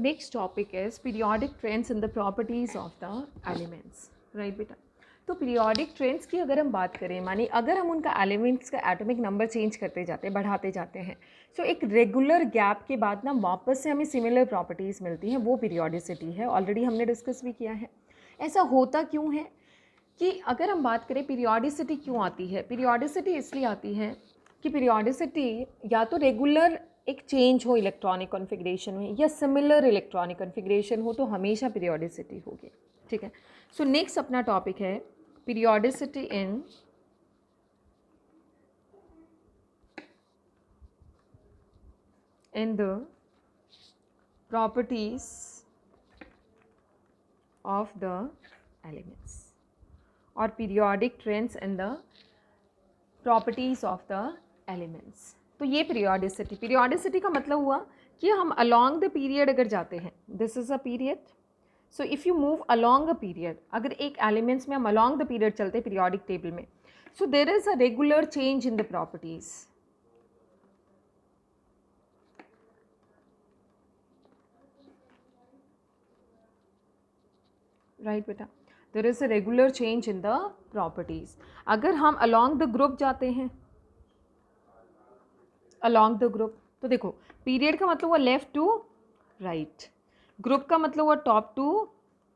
Next topic is periodic trends in the properties of the elements, right बेटा। तो periodic trends की अगर हम बात करें, मानी अगर हम उनका एलिमेंट्स का एटॉमिक नंबर चेंज करते जाते हैं, बढ़ाते जाते हैं, सो एक रेगुलर गैप के बाद ना वापस से हमें सिमिलर प्रॉपर्टीज़ मिलती हैं, वो पीरियोडिसिटी है। ऑलरेडी हमने डिस्कस भी किया है। ऐसा होता क्यों है कि अगर हम बात करें पीरियोडिसिटी क्यों आती है, पीरियोडिसिटी इसलिए आती है कि पीरियोडिसिटी या तो रेगुलर एक चेंज हो इलेक्ट्रॉनिक कॉन्फ़िगरेशन में, या सिमिलर इलेक्ट्रॉनिक कॉन्फ़िगरेशन हो, तो हमेशा पीरियोडिसिटी होगी, ठीक है। सो नेक्स्ट अपना टॉपिक है periodicity in the properties of the elements, और periodic trends in the properties of the elements. तो ये पीरियोडिसिटी का मतलब हुआ कि हम अलोंग द पीरियड अगर जाते हैं, this is a period, so if you move along a period, अगर एक एलिमेंट्स में हम अलोंग द पीरियड चलते हैं पीरियोडिक टेबल में, so there is a regular change in the properties, right बेटा, there is a regular change in the properties. अगर हम अलोंग द ग्रुप जाते हैं, अलोंग द ग्रुप, तो देखो पीरियड का मतलब हुआ लेफ्ट टू राइट, ग्रुप का मतलब हुआ टॉप टू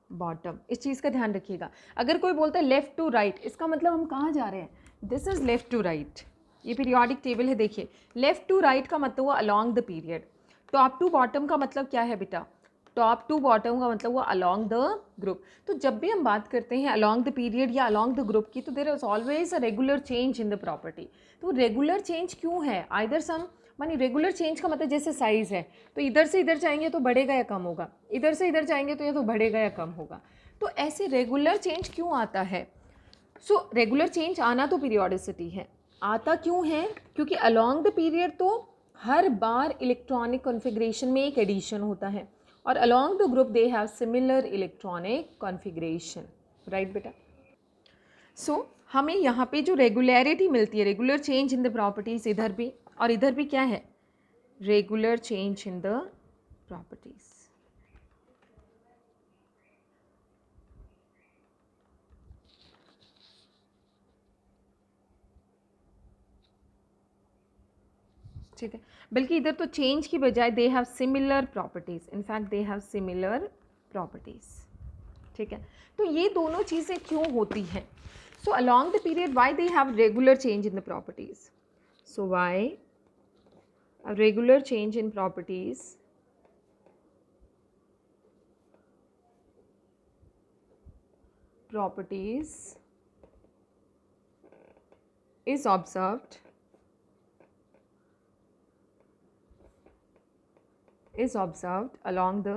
बॉटम। इस चीज़ का ध्यान रखिएगा। अगर कोई बोलता है लेफ्ट टू राइट, इसका मतलब हम कहाँ जा रहे हैं, this is left to right. ये पीरियोडिक टेबल है, देखिए लेफ्ट टू राइट का मतलब हुआ along the period, top to bottom का मतलब क्या है बेटा, टॉप टू बॉटम का मतलब हुआ अलोंग द ग्रुप। तो जब भी हम बात करते हैं अलोंग द पीरियड या अलोंग द ग्रुप की, तो there is always a regular change in the property. तो रेगुलर चेंज क्यों है, आइदर सम, मानी रेगुलर चेंज का मतलब जैसे साइज़ है, तो इधर से इधर जाएंगे तो बढ़ेगा या कम होगा, इधर से इधर जाएंगे तो या तो बढ़ेगा या कम होगा। तो ऐसे रेगुलर चेंज क्यों आता है, सो रेगुलर चेंज आना तो पीरियोडिसिटी है। आता क्यों है, क्योंकि अलोंग द पीरियड तो हर बार इलेक्ट्रॉनिक कॉन्फ़िगरेशन में एक एडिशन होता है, और along the group they have similar electronic configuration, right बेटा। सो हमें यहाँ पे जो रेगुलरिटी मिलती है, regular change in the properties, इधर भी और इधर भी क्या है, regular change in the properties. ठीक है, बल्कि इधर तो चेंज की बजाय they have similar properties, in fact they have similar properties, ठीक है। तो ये दोनों चीज़ें क्यों होती हैं, so along the period why they have regular change in the properties, so why a regular change in properties is observed along the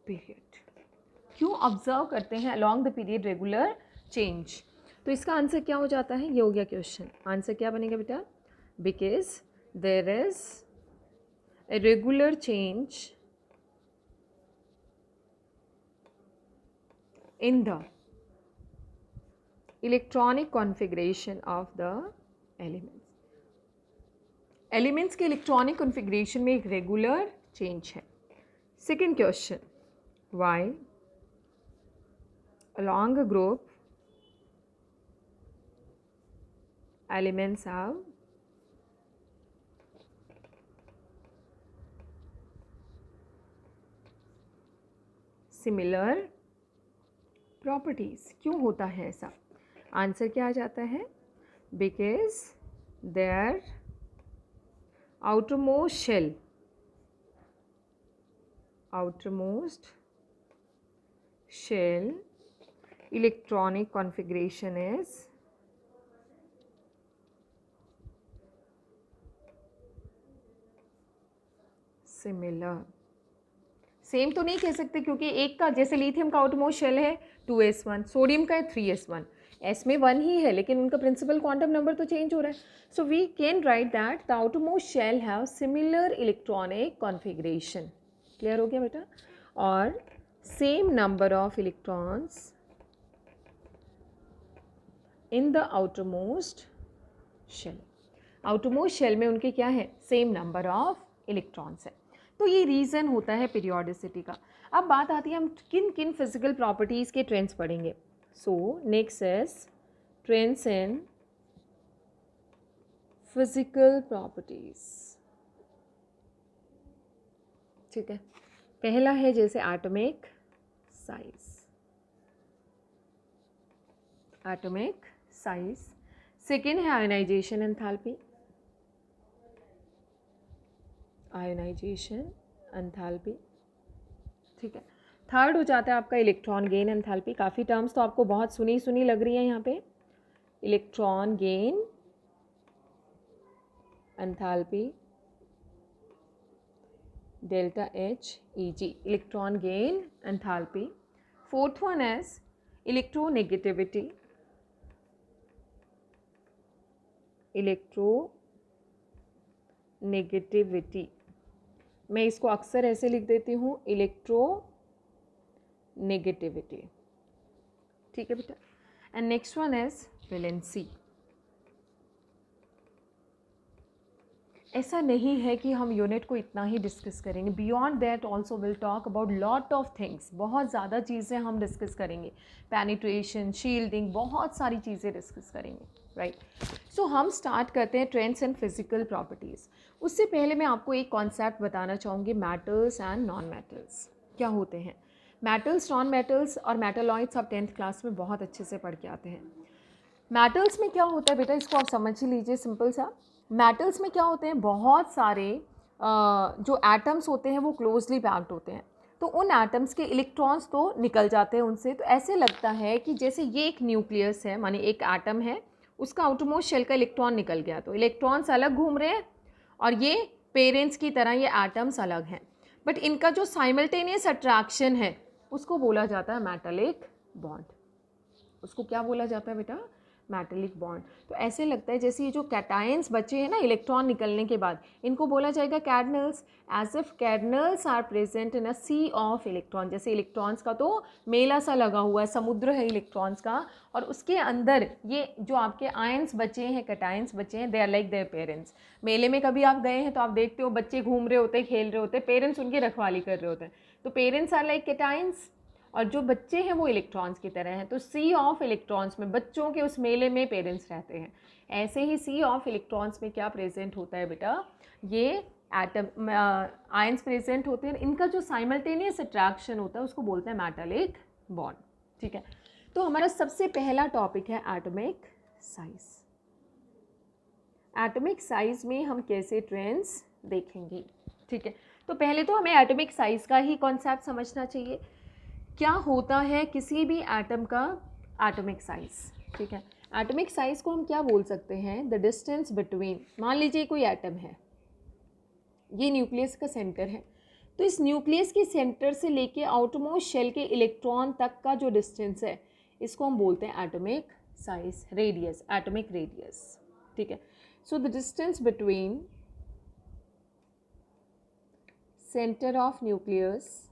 period। क्यों ऑब्जर्व करते हैं along the period regular change, तो इसका आंसर क्या हो जाता है, ये हो गया क्वेश्चन। आंसर क्या बनेगा बेटा, because there is a regular change in the electronic configuration of the elements. Elements के इलेक्ट्रॉनिक कॉन्फ़िगरेशन में एक रेगुलर चेंज है। Second question, why along a group elements have similar properties। क्यों होता है ऐसा, आंसर क्या आ जाता है, because their outermost shell electronic configuration is similar। Same तो नहीं कह सकते, क्योंकि एक का जैसे लिथियम का आउटमोस्ट शेल है 2s1, सोडियम का है 3s1, एस में 1 ही है लेकिन उनका प्रिंसिपल क्वांटम नंबर तो चेंज हो रहा है। So we can write that the outmost shell have similar electronic configuration. Clear हो गया बेटा, और same number of electrons in the outermost shell. Outermost shell में उनके क्या है, सेम नंबर ऑफ इलेक्ट्रॉन्स है। तो ये रीज़न होता है पीरियोडिसिटी का। अब बात आती है हम किन किन फिजिकल प्रॉपर्टीज़ के ट्रेंड्स पढ़ेंगे। So next is trends in physical properties. ठीक है, पहला है जैसे atomic size, atomic size. Second है आयोनाइजेशन एंथैल्पी, आयोनाइजेशन एंथैल्पी। ठीक है, थर्ड हो जाता है आपका इलेक्ट्रॉन गेन एंथैल्पी। काफ़ी टर्म्स तो आपको बहुत सुनी सुनी लग रही है यहाँ पे। Electron gain enthalpy, delta H E G, electron gain enthalpy. Fourth one is electronegativity, electronegativity. मैं इसको अक्सर ऐसे लिख देती हूँ, इलेक्ट्रोनेगेटिविटी। ठीक है बेटा। And next one is valency. ऐसा नहीं है कि हम यूनिट को इतना ही डिस्कस करेंगे, beyond that also will talk about lot of things. बहुत ज़्यादा चीज़ें हम डिस्कस करेंगे, पेनिट्रेशन, शील्डिंग, बहुत सारी चीज़ें डिस्कस करेंगे, राइट। सो हम स्टार्ट करते हैं ट्रेंड्स एंड फिजिकल प्रॉपर्टीज़। उससे पहले मैं आपको एक कॉन्सेप्ट बताना चाहूँगी, मैटर्स एंड नॉन मैटर्स क्या होते हैं। मैटर्स, नॉन मैटर्स और मेटालॉइड्स आप 10th क्लास में बहुत अच्छे से पढ़ के आते हैं। मेटल्स में क्या होता है बेटा, इसको आप समझ ही लीजिए सिंपल सा। मेटल्स में क्या होते हैं, बहुत सारे जो एटम्स होते हैं वो क्लोजली पैक्ड होते हैं। तो उन एटम्स के इलेक्ट्रॉन्स तो निकल जाते हैं उनसे। तो ऐसे लगता है कि जैसे ये एक न्यूक्लियस है, माने एक एटम है, उसका आउटरमोस्ट शेल का इलेक्ट्रॉन निकल गया, तो इलेक्ट्रॉन्स अलग घूम रहे हैं और ये पेरेंट्स की तरह ये एटम्स अलग हैं। बट इनका जो साइमल्टेनियस अट्रैक्शन है उसको बोला जाता है मेटालिक बॉन्ड। उसको क्या बोला जाता है बेटा, मेटालिक बॉन्ड। तो ऐसे लगता है जैसे ये जो कैटायंस बचे हैं ना इलेक्ट्रॉन निकलने के बाद, इनको बोला जाएगा kernels. As if kernels are present in a sea of electron, जैसे इलेक्ट्रॉन्स का तो मेला सा लगा हुआ है, समुद्र है इलेक्ट्रॉन्स का, और उसके अंदर ये जो आपके आयंस बचे हैं, कैटायंस बचे हैं, they are like their parents. मेले में कभी आप गए हैं तो आप देखते हो बच्चे घूम रहे होते हैं, खेल रहे होते हैं, पेरेंट्स उनकी रखवाली कर रहे होते हैं। तो पेरेंट्स आर लाइक कैटायंस और जो बच्चे हैं वो इलेक्ट्रॉन्स की तरह हैं। तो सी ऑफ इलेक्ट्रॉन्स में बच्चों के उस मेले में पेरेंट्स रहते हैं। ऐसे ही सी ऑफ इलेक्ट्रॉन्स में क्या प्रेजेंट होता है बेटा, ये एटम आयंस प्रेजेंट होते हैं। इनका जो साइमल्टेनियस अट्रैक्शन होता है उसको बोलते हैं मेटालिक बॉन्ड। ठीक है, तो हमारा सबसे पहला टॉपिक है एटॉमिक साइज। एटॉमिक साइज में हम कैसे ट्रेंड्स देखेंगे। ठीक है, तो पहले तो हमें एटॉमिक साइज का ही कॉन्सेप्ट समझना चाहिए। क्या होता है किसी भी एटम का एटॉमिक साइज। ठीक है, एटॉमिक साइज को हम क्या बोल सकते हैं, द डिस्टेंस बिटवीन, मान लीजिए कोई एटम है, ये न्यूक्लियस का सेंटर है, तो इस न्यूक्लियस के सेंटर से लेके आउटरमोस्ट शेल के इलेक्ट्रॉन तक का जो डिस्टेंस है इसको हम बोलते हैं atomic size, radius, atomic radius. ठीक है, so the distance between centre of nucleus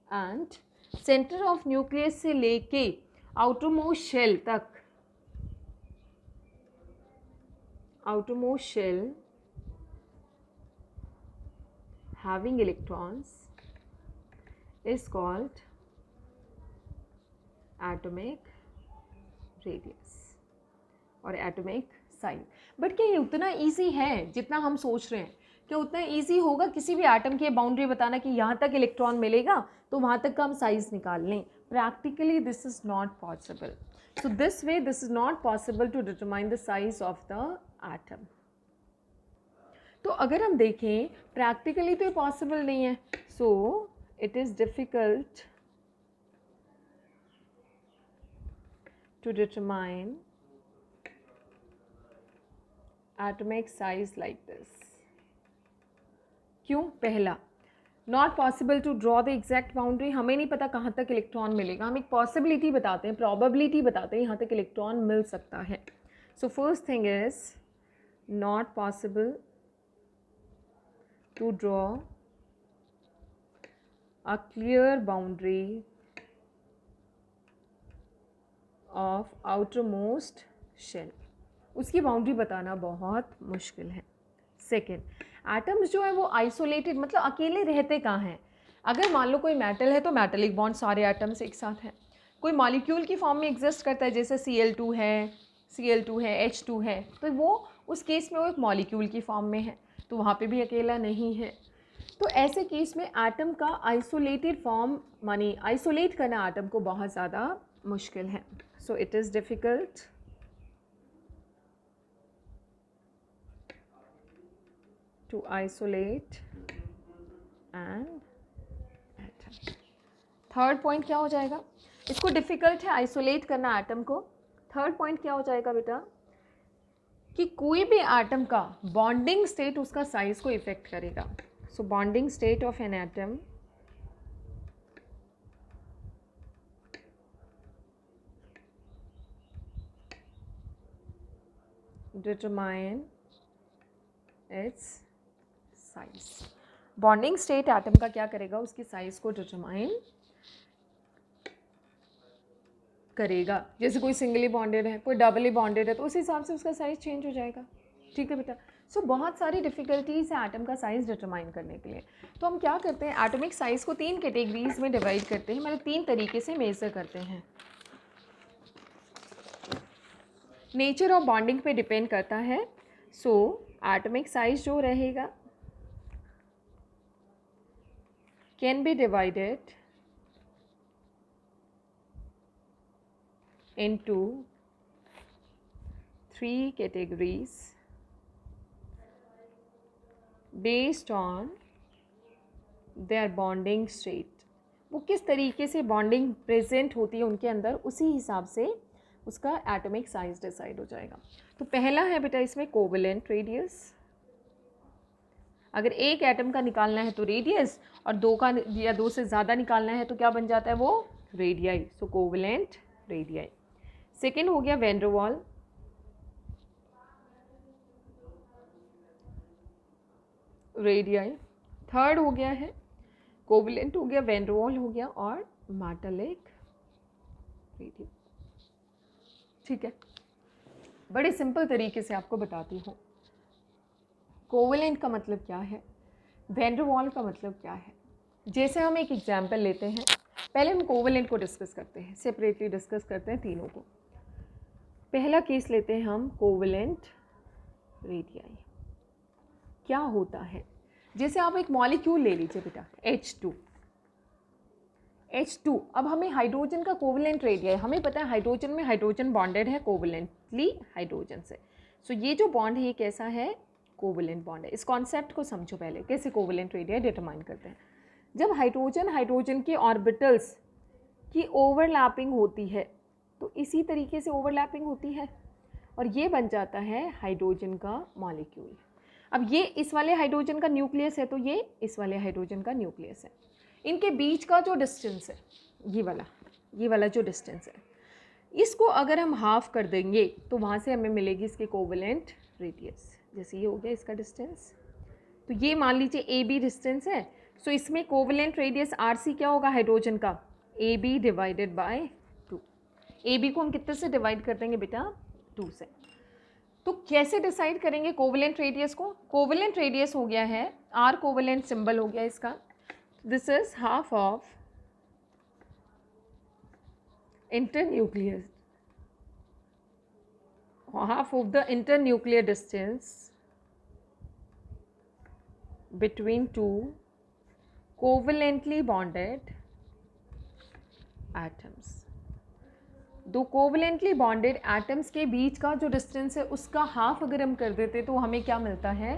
and centre of nucleus से लेके आउटरमोस्ट शेल तक, outermost shell having electrons is called atomic radius और एटॉमिक साइज। बट क्या ये उतना ईजी है जितना हम सोच रहे हैं? क्या उतना ईजी होगा किसी भी एटम की बाउंड्री बताना कि यहाँ तक इलेक्ट्रॉन मिलेगा तो वहाँ तक का हम साइज निकाल लें? Practically this is not possible. So this way this is not possible to determine the size of the atom. तो अगर हम देखें प्रैक्टिकली तो ये पॉसिबल नहीं है, so it is difficult to determine atomic size like this. क्यों? पहला, not possible to draw the exact boundary, हमें नहीं पता कहाँ तक इलेक्ट्रॉन मिलेगा, हम एक पॉसिबिलिटी बताते हैं, प्रॉबेबिलिटी बताते हैं यहाँ तक इलेक्ट्रॉन मिल सकता है। So first thing is not possible to draw a clear boundary of outermost shell. उसकी बाउंड्री बताना बहुत मुश्किल है। सेकेंड, एटम्स जो है वो आइसोलेटेड मतलब अकेले रहते कहाँ हैं। अगर मान लो कोई मेटल है तो मेटलिक बॉन्ड सारे एटम्स एक साथ हैं। कोई मॉलिक्यूल की फॉर्म में एग्जिस्ट करता है, जैसे Cl2 है, Cl2 है, H2 है, तो वो उस केस में वो एक मॉलिक्यूल की फॉर्म में है, तो वहाँ पे भी अकेला नहीं है। तो ऐसे केस में एटम का आइसोलेटेड फॉर्म मानी आइसोलेट करना एटम को बहुत ज़्यादा मुश्किल है। So it is difficult to isolate an atom. Third point क्या हो जाएगा, इसको डिफ़िकल्ट है आइसोलेट करना एटम को। थर्ड पॉइंट क्या हो जाएगा बेटा, कि कोई भी एटम का बॉन्डिंग स्टेट उसका साइज को इफेक्ट करेगा। So bonding state of an atom determine its size. Bonding state atom का क्या करेगा, उसकी साइज को डिटरमाइन करेगा। जैसे कोई सिंगली बॉन्डेड है, कोई डबली बॉन्डेड है, तो उस हिसाब से उसका साइज चेंज हो जाएगा। ठीक है बेटा। सो बहुत सारी डिफ़िकल्टीज है एटम का साइज़ डिटरमाइन करने के लिए। तो हम क्या करते हैं, एटॉमिक साइज़ को 3 कैटेगरीज में डिवाइड करते हैं, मतलब 3 तरीके से मेज़र करते हैं। नेचर ऑफ बॉन्डिंग पे डिपेंड करता है। सो एटॉमिक साइज जो रहेगा can be divided into 3 categories based on their bonding state। वो किस तरीके से बॉन्डिंग प्रेजेंट होती है उनके अंदर, उसी हिसाब से उसका एटॉमिक साइज डिसाइड हो जाएगा। तो पहला है बेटा इसमें कोवेलेंट रेडियस। अगर एक एटम का निकालना है तो रेडियस, और 2 का या 2 से ज़्यादा निकालना है तो क्या बन जाता है वो, रेडियाई। सो कोवेलेंट रेडियाई। सेकेंड हो गया van der Waal, radii. Third हो गया है कोवेलेंट, हो गया वैन डर वाल हो गया, और मेटालिक रेडियस। ठीक है, बड़े सिंपल तरीके से आपको बताती हूँ। कोवेलेंट का मतलब क्या है, वैन डर वाल का मतलब क्या है। जैसे हम एक एग्जाम्पल लेते हैं, पहले हम कोवेलेंट को डिस्कस करते हैं, सेपरेटली डिस्कस करते हैं तीनों को। पहला केस लेते हैं हम कोवेलेंट रेडियाई। क्या होता है, जैसे आप एक मॉलिक्यूल ले लीजिए बेटा H2। अब हमें हाइड्रोजन का कोवेलेंट रेडियाई, हमें पता है हाइड्रोजन में हाइड्रोजन बॉन्डेड है कोवेलेंटली हाइड्रोजन से। सो ये जो बॉन्ड है ये कैसा है, कोवेलेंट बॉन्ड है। इस कॉन्सेप्ट को समझो पहले, कैसे कोवेलेंट रेडियाई डिटरमाइन करते हैं। जब हाइड्रोजन के ऑर्बिटल्स की ओवरलैपिंग होती है, तो इसी तरीके से ओवरलैपिंग होती है और ये बन जाता है हाइड्रोजन का मॉलिक्यूल। अब ये इस वाले हाइड्रोजन का न्यूक्लियस है, तो ये इस वाले हाइड्रोजन का न्यूक्लियस है। इनके बीच का जो डिस्टेंस है, ये वाला जो डिस्टेंस है, इसको अगर हम हाफ कर देंगे तो वहाँ से हमें मिलेगी इसके कोवेलेंट रेडियस। जैसे ये हो गया इसका डिस्टेंस, तो ये मान लीजिए AB डिस्टेंस है। सो इसमें कोवेलेंट रेडियस RC क्या होगा हाइड्रोजन का, AB डिवाइडेड बाय 2। AB को हम कितने से डिवाइड कर देंगे बेटा, 2 से। तो कैसे डिसाइड करेंगे कोवेलेंट रेडियस को, कोवेलेंट रेडियस हो गया है R, कोवेलेंट सिंबल हो गया इसका, this is half of internuclear, half of the internuclear distance between two covalently bonded atoms। दो कोवेलेंटली बॉन्डेड एटम्स के बीच का जो डिस्टेंस है उसका हाफ अगर हम कर देते तो हमें क्या मिलता है,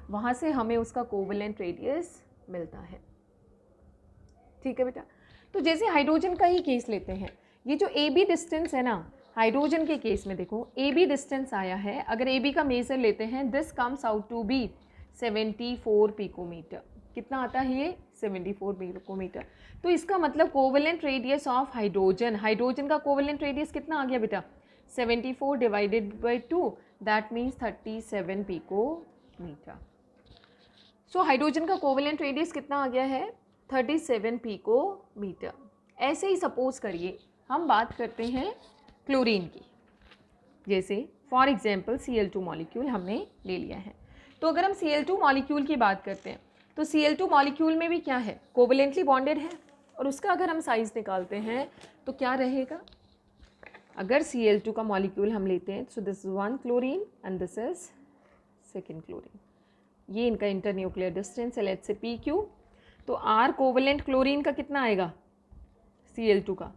वहाँ से हमें उसका कोवेलेंट रेडियस मिलता है। ठीक है बेटा। तो जैसे हाइड्रोजन का ही केस लेते हैं, ये जो AB डिस्टेंस है ना, हाइड्रोजन के केस में देखो AB डिस्टेंस आया है, अगर AB का मेजर लेते हैं, this comes out to be 74 picometre. कितना आता है ये, 74 पिकोमीटर। तो इसका मतलब कोवेलेंट रेडियस ऑफ हाइड्रोजन का कोवेलेंट रेडियस कितना आ गया बेटा, 74 divided by 2, that means 37 picometre. So hydrogen का कोवेलेंट रेडियस कितना आ गया है, 37 पिकोमीटर। ऐसे ही सपोज करिए हम बात करते हैं क्लोरीन की। जैसे फॉर एग्जाम्पल Cl2 मॉलिक्यूल हमने ले लिया है। तो अगर हम Cl2 मॉलिक्यूल की बात करते हैं तो Cl2 मॉलिक्यूल में भी क्या है, कोवलेंटली बॉन्डेड है, और उसका अगर हम साइज निकालते हैं तो क्या रहेगा, अगर Cl2 का मॉलिक्यूल हम लेते हैं, so this is 1 chlorine and this is second chlorine, ये इनका इंटरन्यूक्लियर डिस्टेंस है, लेट्स से PQ। तो R कोवलेंट क्लोरीन का कितना आएगा, Cl2 का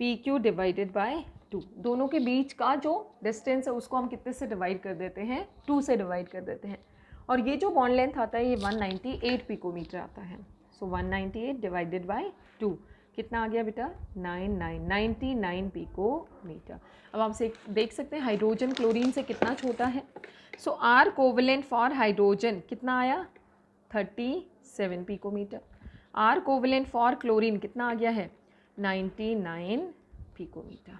PQ डिवाइडेड बाय 2, दोनों के बीच का जो डिस्टेंस है उसको हम कितने से डिवाइड कर देते हैं, 2 से डिवाइड कर देते हैं, और ये जो बॉन्ड लेंथ आता है ये 198 पिकोमीटर आता है। सो 198 डिवाइडेड बाय 2 कितना आ गया बेटा, 99 पिकोमीटर। अब आप देख सकते हैं हाइड्रोजन क्लोरीन से कितना छोटा है। So R covalent for hydrogen कितना आया, 37 picometre. R covalent for chlorine कितना आ गया है, 99 पिकोमीटर।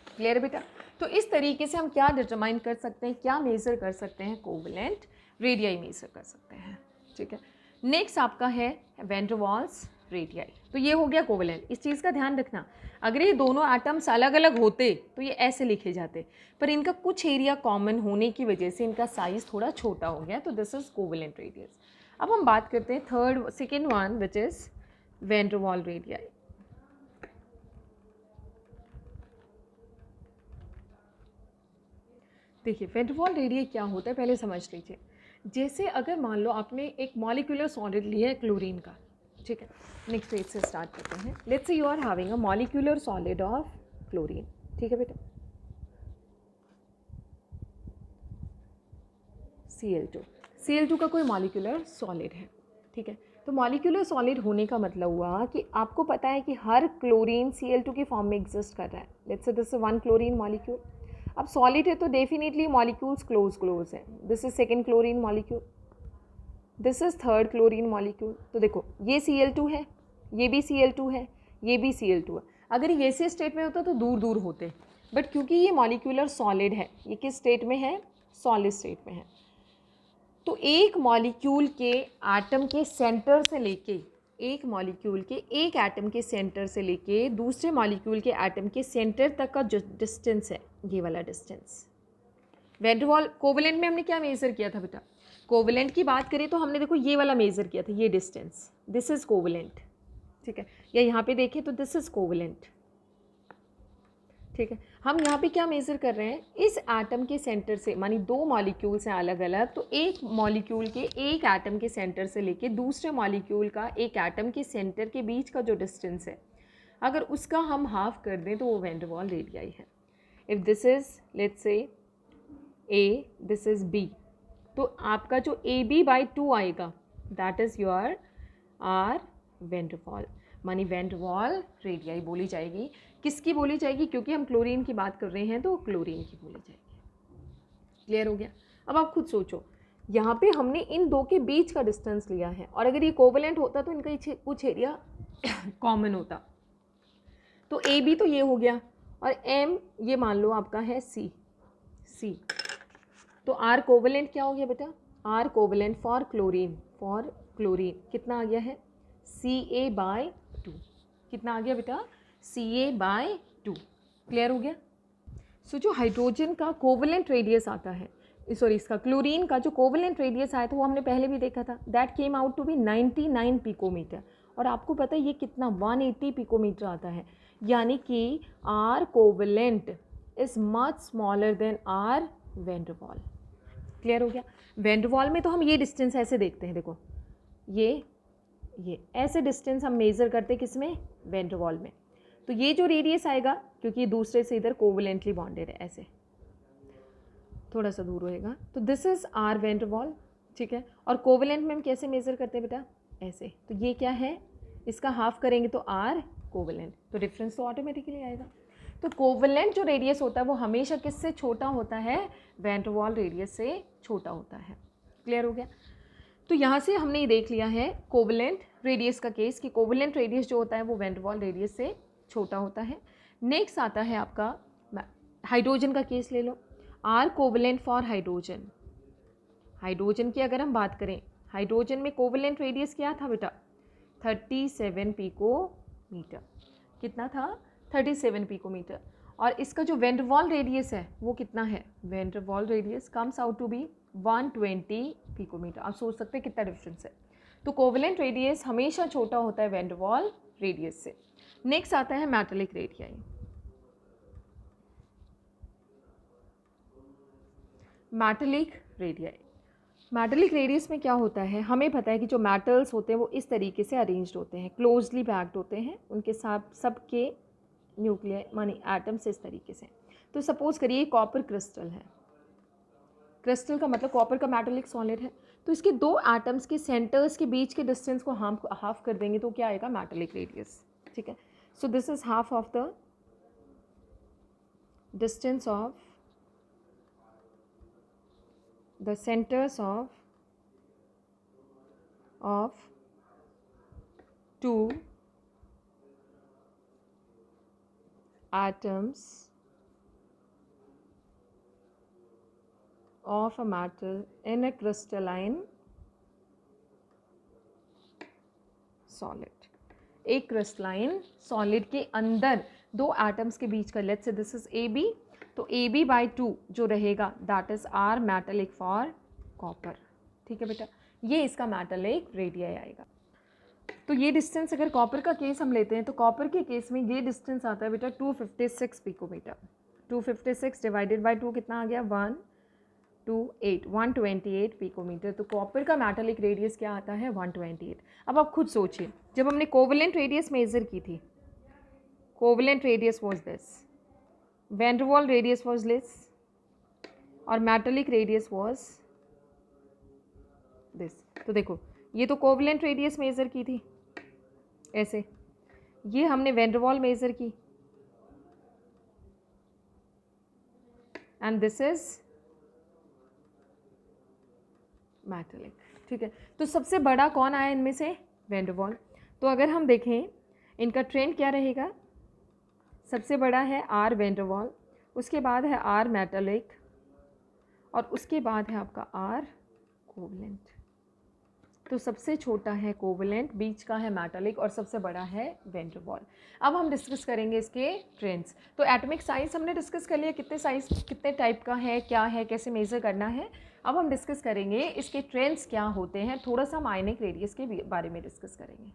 क्लियर बेटा। तो इस तरीके से हम क्या डिटरमाइन कर सकते हैं, क्या मेज़र कर सकते हैं, कोवलेंट रेडियाई मेज़र कर सकते हैं। ठीक है, नेक्स्ट आपका है वैन डर वाल्स रेडियाई। तो ये हो गया कोवलेंट। इस चीज़ का ध्यान रखना, अगर ये दोनों एटम्स अलग अलग होते तो ये ऐसे लिखे जाते, पर इनका कुछ एरिया कॉमन होने की वजह से इनका साइज़ थोड़ा छोटा हो गया, तो दिस इज़ कोवलेंट रेडियस। अब हम बात करते हैं second one which is van der Waal radii. देखिए वैन डर वाल रेडियाई क्या होता है पहले समझ लीजिए। जैसे अगर मान लो आपने एक मॉलिक्यूलर सॉलिड लिया है क्लोरीन का, ठीक है, नेक्स्ट पेज से स्टार्ट करते हैं। Let's say you are having a molecular solid of chlorine, ठीक है बेटा, Cl2 का कोई मॉलिक्यूलर सॉलिड है, ठीक है। तो मॉलिक्यूलर सॉलिड होने का मतलब हुआ कि आपको पता है कि हर क्लोरीन Cl2 की फॉर्म में एग्जिस्ट कर रहा है। Let's say this is 1 chlorine molecule. अब सॉलिड है तो डेफिनेटली मॉलिक्यूल्स क्लोज है। This is second chlorine molecule, this is third chlorine molecule. तो देखो ये Cl2 है, ये भी Cl2 है, ये भी Cl2 है। अगर ये ऐसे स्टेट में होता तो दूर दूर होते, बट क्योंकि ये मॉलिक्यूलर सॉलिड है, ये किस स्टेट में है, सॉलिड स्टेट में है। तो एक मॉलिक्यूल के एटम के सेंटर से लेके, एक मॉलिक्यूल के एक एटम के सेंटर से लेके दूसरे मॉलिक्यूल के एटम के सेंटर तक का जो डिस्टेंस है, ये वाला डिस्टेंस। वैन डर वाल कोवलेंट में हमने क्या मेज़र किया था बेटा, कोवलेंट की बात करें तो हमने देखो ये वाला मेज़र किया था, ये डिस्टेंस, दिस इज़ कोवलेंट, ठीक है। या यहाँ पे देखें तो दिस इज़ कोवलेंट, ठीक है। हम यहाँ पे क्या मेज़र कर रहे हैं, इस एटम के सेंटर से, मानी दो मॉलिक्यूल्स हैं अलग अलग, तो एक मॉलिक्यूल के एक एटम के सेंटर से लेके दूसरे मॉलिक्यूल का एक एटम के सेंटर के बीच का जो डिस्टेंस है, अगर उसका हम हाफ कर दें तो वो वैन डर वाल रेडियाई है। If this is let's say A, this is B, तो आपका जो ए बी बाई 2 आएगा, that is your R van der Waal, मानी वैन डर वाल रेडियाई बोली जाएगी। किसकी बोली जाएगी, क्योंकि हम क्लोरीन की बात कर रहे हैं तो क्लोरीन की बोली जाएगी। क्लियर हो गया। अब आप खुद सोचो, यहाँ पे हमने इन दो के बीच का डिस्टेंस लिया है, और अगर ये कोवलेंट होता तो इनका कुछ एरिया कॉमन होता। तो ए बी तो ये हो गया, और एम ये मान लो आपका है सी, तो आर कोवलेंट क्या हो गया बेटा, आर कोवलेंट फॉर क्लोरीन कितना आ गया है, Ca/2, कितना आ गया बेटा, Ca/2। क्लियर हो गया। सो जो हाइड्रोजन का कोवलेंट रेडियस आता है, सॉरी इसका क्लोरीन का जो कोवलेंट रेडियस आया था वो हमने पहले भी देखा था, that came out to be 99 picometre, और आपको पता है ये कितना 180 पिकोमीटर आता है, यानी कि R covalent is much smaller than R van der Waal. Clear हो गया। वैन डर वाल में तो हम ये डिस्टेंस ऐसे देखते हैं, देखो ये ऐसे डिस्टेंस हम मेज़र करते हैं किसमें, वैन डर वाल में। तो ये जो रेडियस आएगा, क्योंकि ये दूसरे से इधर कोवलेंटली बॉन्डेड है, ऐसे थोड़ा सा दूर होएगा, तो this is are van der वाल, ठीक है। और कोवलेंट में हम कैसे मेज़र करते हैं बेटा, ऐसे। तो ये क्या है, इसका हाफ करेंगे तो आर कोवलेंट, तो डिफरेंस तो ऑटोमेटिकली आएगा। तो कोवलेंट जो रेडियस होता है वो हमेशा किससे छोटा होता है, वैन डर वाल रेडियस से छोटा होता है। क्लियर हो गया। तो यहाँ से हमने ये देख लिया है कोवलेंट रेडियस का केस, कि कोवलेंट रेडियस जो होता है वो वैन डर वाल रेडियस से छोटा होता है। नेक्स्ट आता है आपका हाइड्रोजन का केस ले लो, r covalent for hydrogen. Hydrogen की अगर हम बात करें, हाइड्रोजन में कोवलेंट रेडियस क्या था बेटा, 37 पिकोमीटर। कितना था, 37 पिकोमीटर। और इसका जो वैन डर वाल रेडियस है वो कितना है, van der Waal radius comes out to be 120 picometre. आप सोच सकते हैं कितना डिफरेंस है। तो कोवेलेंट रेडियस हमेशा छोटा होता है वैन डर वाल रेडियस से। नेक्स्ट आता है metallic radii. Metallic radii, metallic radius में क्या होता है, हमें पता है कि जो मेटल्स होते हैं वो इस तरीके से अरेंज्ड होते हैं, क्लोजली पैक्ड होते हैं, उनके साथ सबके न्यूक्लियर मानी एटम्स इस तरीके से। तो सपोज करिए कॉपर क्रिस्टल है, क्रिस्टल का मतलब कॉपर का मेटालिक सॉलिड है, तो इसके दो एटम्स के सेंटर्स के बीच के डिस्टेंस को हम हाफ कर देंगे तो क्या आएगा, मेटालिक रेडियस। ठीक है, so this is half of the distance of the centers of two atoms of a metal in a crystalline solid। एक क्रिस्टलाइन सॉलिड के अंदर दो एटम्स के बीच का, let's say this is A B, तो AB/2 जो रहेगा that is R metallic for copper. ठीक है बेटा, ये इसका मेटालिक रेडियाई आएगा। तो ये डिस्टेंस अगर कॉपर का केस हम लेते हैं तो कॉपर के केस में ये डिस्टेंस आता है बेटा 256 पिकोमीटर। 256 डिवाइडेड बाय 2 कितना आ गया, 128 पिकोमीटर। तो कॉपर का मेटालिक रेडियस क्या आता है, 128। अब आप खुद सोचिए, जब हमने कोवेलेंट रेडियस मेजर की थी, covalent radius was this, van der Waal radius was this, और मेटालिक रेडियस वाज दिस। तो देखो ये तो कोवेलेंट रेडियस मेजर की थी ऐसे, ये हमने वैन डर वाल मेजर की, एंड दिस इज मेटालिक। ठीक है, तो सबसे बड़ा कौन आया इनमें से, वैन डर वाल। तो अगर हम देखें इनका ट्रेंड क्या रहेगा, सबसे बड़ा है आर वैन डर वाल, उसके बाद है आर मेटालिक, और उसके बाद है आपका आर कोवेलेंट। तो सबसे छोटा है कोवेलेंट, बीच का है मेटालिक, और सबसे बड़ा है वैन डर वाल। अब हम डिस्कस करेंगे इसके ट्रेंड्स। तो एटॉमिक साइज हमने डिस्कस कर लिया, कितने साइज कितने टाइप का है, क्या है, कैसे मेज़र करना है। अब हम डिस्कस करेंगे इसके ट्रेंड्स क्या होते हैं, थोड़ा सा हम आयनिक रेडियस के बारे में डिस्कस करेंगे।